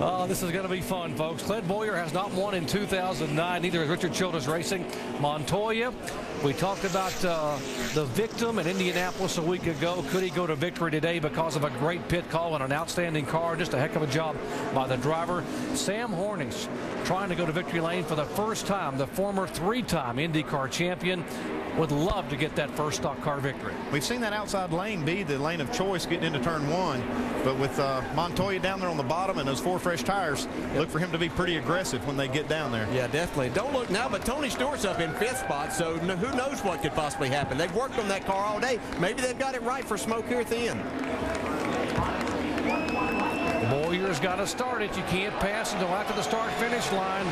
Oh, this is going to be fun, folks. Clint Boyer has not won in 2009. Neither has Richard Childress Racing. Montoya, we talked about the victim in Indianapolis a week ago. Could he go to victory today because of a great pit call and an outstanding car? Just a heck of a job by the driver. Sam Hornish trying to go to victory lane for the first time. The former three-time IndyCar champion would love to get that first stock car victory. We've seen that outside lane be the lane of choice getting into turn one, but with Montoya down there on the bottom and those 4 fresh tires, look for him to be pretty aggressive when they get down there. Yeah, definitely. Don't look now, but Tony Stewart's up in 5th spot, so who knows what could possibly happen. They've worked on that car all day. Maybe they've got it right for smoke here at the end. Boyer's got to start it. You can't pass until after the start-finish line.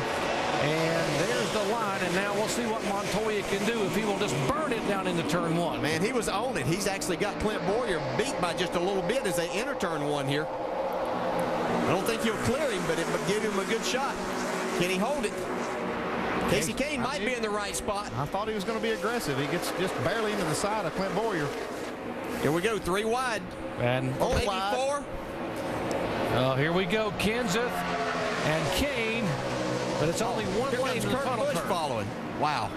And there's the line, and now we'll see what Montoya can do if he will just burn it down into turn one. Man, he was on it. He's actually got Clint Boyer beat by just a little bit as they enter turn one here. I don't think he'll clear him, but it would give him a good shot. Can he hold it? Casey Kane might be in the right spot. I thought he was going to be aggressive. He gets just barely into the side of Clint Boyer. Here we go, 3 wide. And maybe wide. 4. Here we go, Kenseth and Kane. But it's only one lane to the tunnel turn. Following. Wow.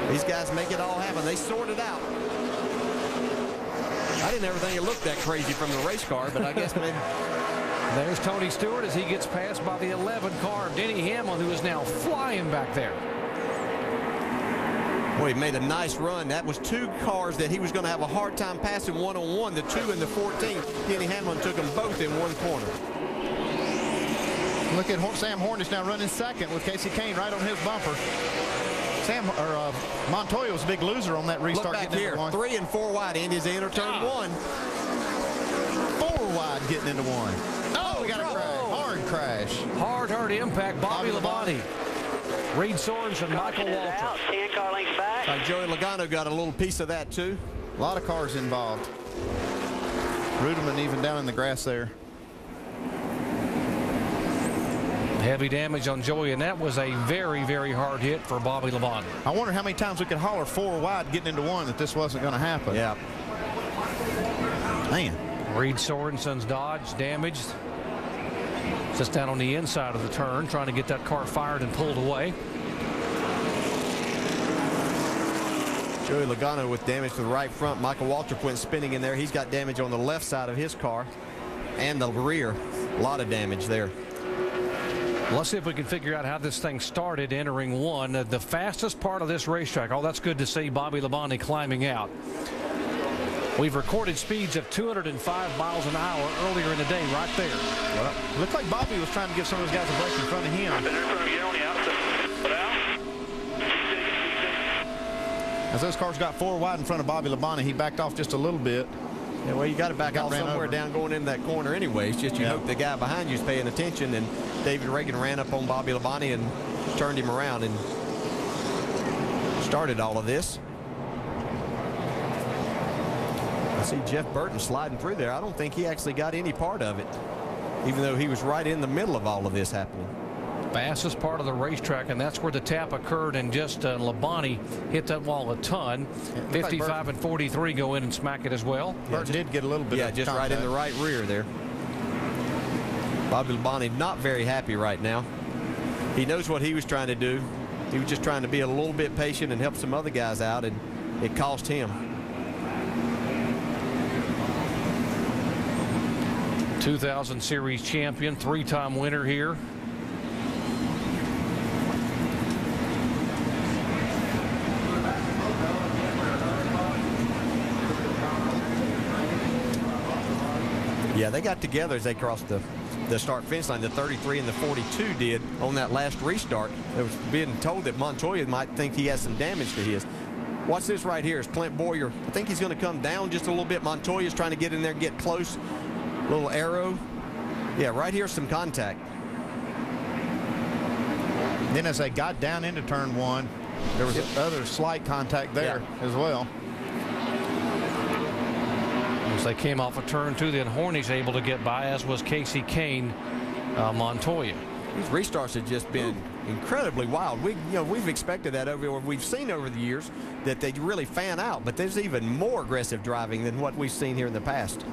These guys make it all happen. They sort it out. I didn't ever think it looked that crazy from the race car, but I guess maybe. There's Tony Stewart as he gets passed by the 11 car of Denny Hamlin, who is now flying back there. Boy, he made a nice run. That was 2 cars that he was going to have a hard time passing one-on-one, the 2 and the 14. Denny Hamlin took them both in one corner. Look at Sam Hornish now running second with Casey Kane right on his bumper. Montoya was a big loser on that restart. Look back here, 3 and 4 wide. Indy's enter turn one. 4 wide getting into one. Oh, we got a crash. Hard crash. Hard impact. Bobby Labonte. Reed Sorensen, Michael Waltrip. 10 car lengths back. Joey Logano got a little piece of that too. A lot of cars involved. Ruderman even down in the grass there. Heavy damage on Joey, and that was a very, very hard hit for Bobby Labonte. I wonder how many times we could holler 4 wide getting into one that this wasn't going to happen. Yeah. Man. Reed Sorensen's Dodge damaged. Just down on the inside of the turn, trying to get that car fired and pulled away. Joey Logano with damage to the right front. Michael Waltrip went spinning in there. He's got damage on the left side of his car and the rear. A lot of damage there. Let's see if we can figure out how this thing started entering one. The fastest part of this racetrack. Oh, that's good to see Bobby Labonte climbing out. We've recorded speeds of 205 miles an hour earlier in the day right there. Well, looked like Bobby was trying to give some of those guys a break in front of him. As those cars got 4 wide in front of Bobby Labonte, he backed off just a little bit. Yeah, well, you got to back off somewhere down going in that corner anyway. It's just you hope the guy behind you is paying attention, and David Reagan ran up on Bobby Labonte and turned him around and started all of this. I see Jeff Burton sliding through there. I don't think he actually got any part of it, even though he was right in the middle of all of this happening. Fastest part of the racetrack, and that's where the tap occurred, and just Labonte hit that wall a ton. 55 and 43 go in and smack it as well. Burton did get a little bit of just contact. right in the right rear there. Bobby Labonte not very happy right now. He knows what he was trying to do. He was just trying to be a little bit patient and help some other guys out, and it cost him. 2000 Series champion, 3-time winner here. Yeah, they got together as they crossed the start finish line. The 33 and the 42 did on that last restart. It was being told that Montoya might think he has some damage to his. Watch this right here. It's Clint Boyer. I think he's going to come down just a little bit. Montoya's trying to get in there, get close. Little arrow. Yeah, right here's some contact. Then as they got down into turn one, there was other slight contact there as well. As they came off of turn 2, then Hornish able to get by, as was Casey Kane, Montoya. These restarts have just been incredibly wild. We've expected that we've seen over the years that they really fan out, but there's even more aggressive driving than what we've seen here in the past.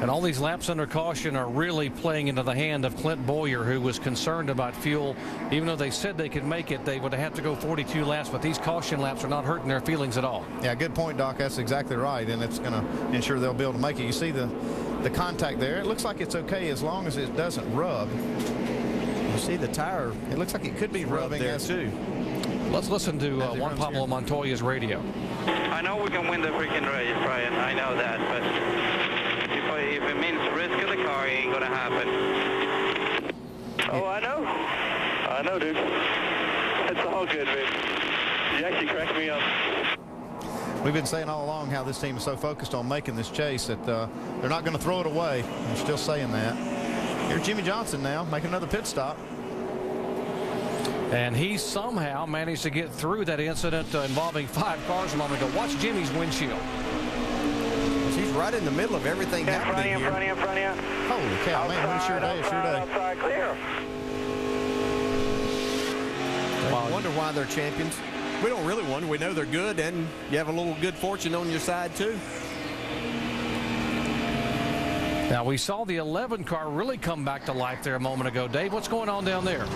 And all these laps under caution are really playing into the hand of Clint Boyer, who was concerned about fuel. Even though they said they could make it, they would have to go 42 laps, but these caution laps are not hurting their feelings at all. Yeah, good point, Doc. That's exactly right, and it's going to ensure they'll be able to make it. You see the contact there. It looks like it's okay as long as it doesn't rub. You see the tire. It looks like it could be rubbing there too. Let's listen to Juan Pablo Montoya's radio. I know we can win the freaking race, Brian. I know that, but if it means risk of the car, it ain't gonna happen. Oh, I know. I know, dude. It's all good, man. You actually cracked me up. We've been saying all along how this team is so focused on making this chase that they're not going to throw it away. We're still saying that. Here's Jimmy Johnson now making another pit stop. And he somehow managed to get through that incident involving 5 cars a moment ago. Watch Jimmy's windshield. He's right in the middle of everything happening here. In front of you. Holy cow, man, what a sure day, Outside, clear. I wonder why they're champions. We don't really wonder. We know they're good, and you have a little good fortune on your side, too. Now, we saw the 11 car really come back to life there a moment ago. Dave, what's going on down there?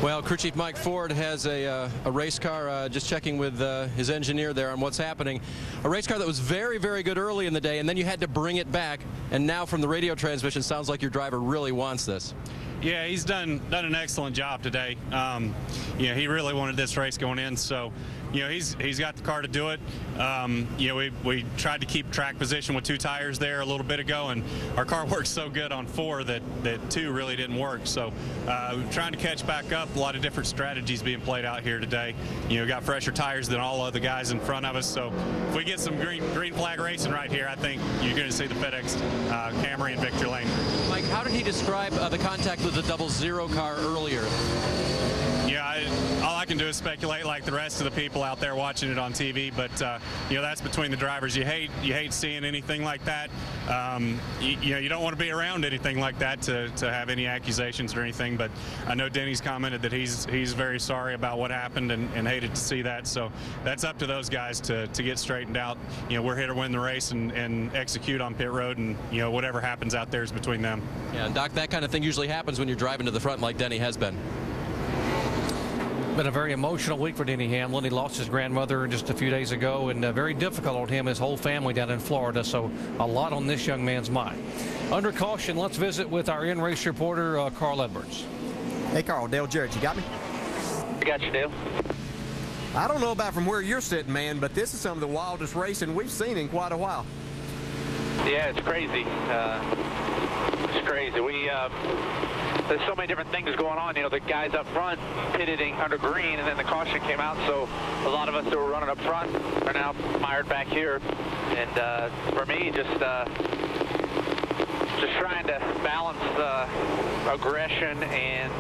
Well, Crew Chief Mike Ford has a race car, just checking with his engineer there on what's happening. A race car that was very, very good early in the day, and then you had to bring it back. And now from the radio transmission, sounds like your driver really wants this. Yeah, he's done an excellent job today. He really wanted this race going in, so he's got the car to do it. We tried to keep track position with 2 tires there a little bit ago, and our car worked so good on 4 that 2 really didn't work. So trying to catch back up. A lot of different strategies being played out here today. Got fresher tires than all of the guys in front of us. So if we get some green flag racing right here, I think you're going to see the FedEx Camry in victory lane. Mike, how did he describe the contact with the 00 car earlier? Yeah, all I can do is speculate like the rest of the people out there watching it on TV, but that's between the drivers. You hate seeing anything like that. You don't want to be around anything like that to have any accusations or anything, but I know Denny's commented that he's very sorry about what happened and hated to see that, so that's up to those guys to get straightened out. We're here to win the race and execute on pit road, and whatever happens out there is between them. Yeah, and Doc, that kind of thing usually happens when you're driving to the front like Denny has been. Been a very emotional week for Denny Hamlin. He lost his grandmother just a few days ago, and very difficult on him, his whole family down in Florida, so a lot on this young man's mind. Under caution, let's visit with our in-race reporter, Carl Edwards. Hey, Carl, Dale Jarrett, you got me? I got you, Dale. I don't know about from where you're sitting, man, but this is some of the wildest racing we've seen in quite a while. Yeah, it's crazy. It's crazy. There's so many different things going on. The guys up front pitted under green, and then the caution came out, so a lot of us that were running up front are now mired back here. And for me, just trying to balance aggression and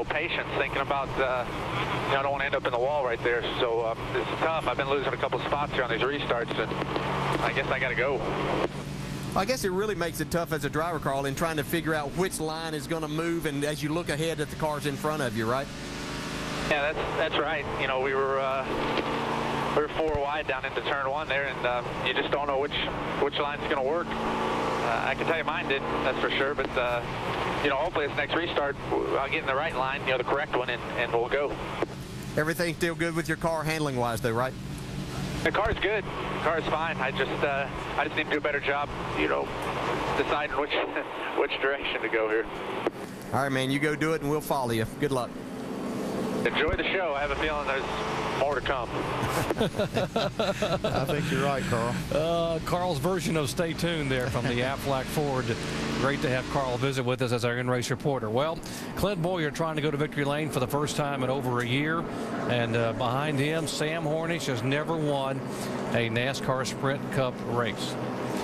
patience, thinking about I don't want to end up in the wall right there. So it's tough. I've been losing a couple spots here on these restarts, and I guess I got to go. I guess it really makes it tough as a driver, Carl, in trying to figure out which line is going to move, and as you look ahead at the cars in front of you, right? Yeah, that's right. We were 4 wide down into turn 1 there, and you just don't know which line's going to work. I can tell you mine didn't, that's for sure. But hopefully this next restart, I'll get in the right line, the correct one, and we'll go. Everything's still good with your car handling-wise, though, right? The car's good. The car's fine. I just need to do a better job, deciding which direction to go here. All right, man, you go do it, and we'll follow you. Good luck. Enjoy the show. I have a feeling there's more to come. I think you're right, Carl. Carl's version of stay tuned there from the Aflac Ford. Great to have Carl visit with us as our in-race reporter. Well, Clint Boyer trying to go to victory lane for the first time in over a year. And behind him, Sam Hornish has never won a NASCAR Sprint Cup race.